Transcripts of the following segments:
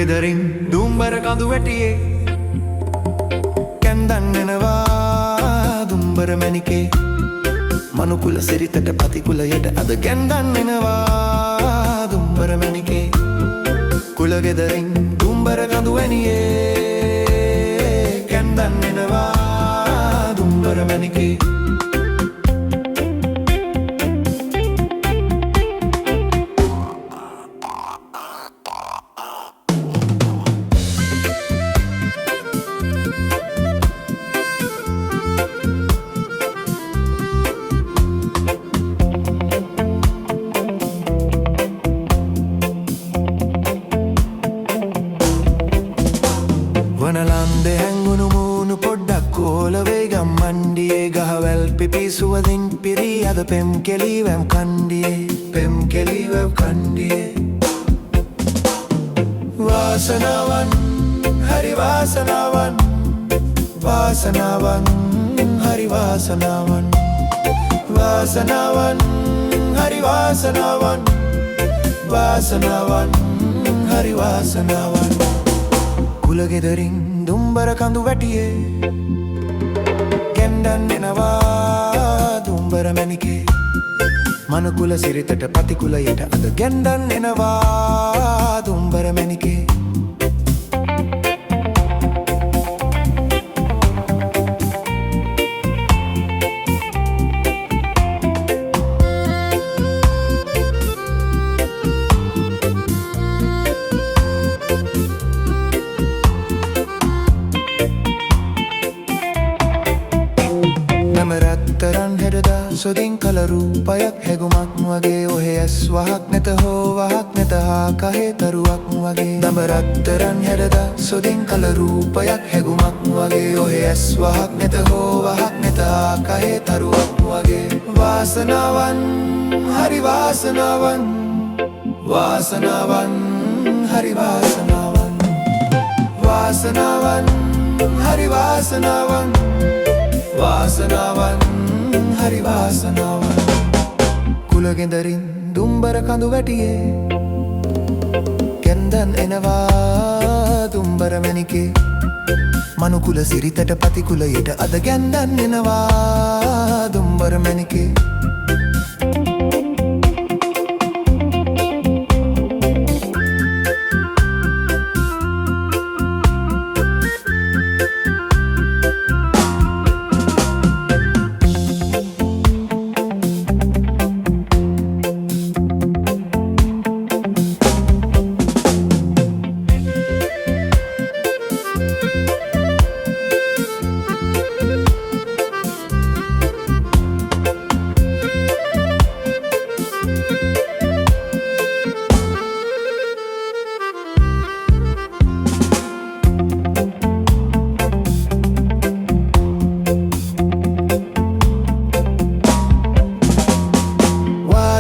කුලගෙදරින් දුම්බර කඳු වැටියේ කැන්දන් එනවා දුම්බර මැණිකේ මනුකුල සිරිතට පතිකුලයට අද කැන්දන් එනවා දුම්බර මැණිකේ කුලගෙදරින් දුම්බර කඳු වැනියේ කැන්දන් එනවා දුම්බර මැණිකේ වනලන්දේ හැංගුණු මූණු පොඩ්ඩක් කෝලවේ ගම්මණ්ඩියේ ගහවැල් පිපිසුවදින් පිරී අද පෙම් කෙලීවැම් කණ්ඩියේ වාසනාවන් හරි වාසනාවන් වාසනාවන් හරි වාසනාවන් වාසනාවන් හරි වාසනාවන් වාසනාවන් හරි වාසනාවන් කුලගෙදරින් දුම්බර කඳු වැටියේ කැන්දන් එනවා දුම්බර මැණිකේ මනුකුල සිරිතට පතිකුලයට අද කැන්දන් එනවා දුම්බර මැණිකේ රත්තරන් හෙඩදා සොදින් කල රූපයක් හැගුමක් වගේ ඔහෙ ඇස් වහක් නැත හෝ වහක් නැත හා කහේ තරුවක් වගේ දඹ රත්තරන් හෙඩදා සොදින් කල රූපයක් හැගුමක් වගේ ඔහෙ ඇස් වහක් නැත හෝ වහක් නැත හා කහේ තරුවක් වගේ වාසනාවන් හරි වාසනාවන් වාසනාවන් හරි වාසනාවන් වාසනාවන් හරි වාසනාවන් වාසනාවන් හරි වාසනාවන් කුලගෙදරින් දුම්බර කඳු වැටියේ කැන්දන් එනවා දුම්බර මැණිකේ මනුකුල සිරිතට පතිකුලයට අද කැන්දන් එනවා දුම්බර මැණිකේ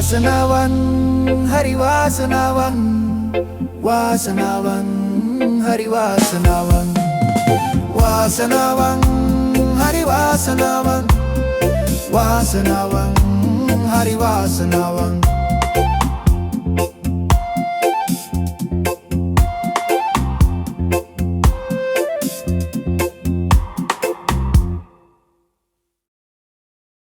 වාසනාවන් හරි වාසනාවන් වාසනාවන් හරි වාසනාවන් වාසනාවන් හරි වාසනාවන් වාසනාවන් හරි වාසනාවන්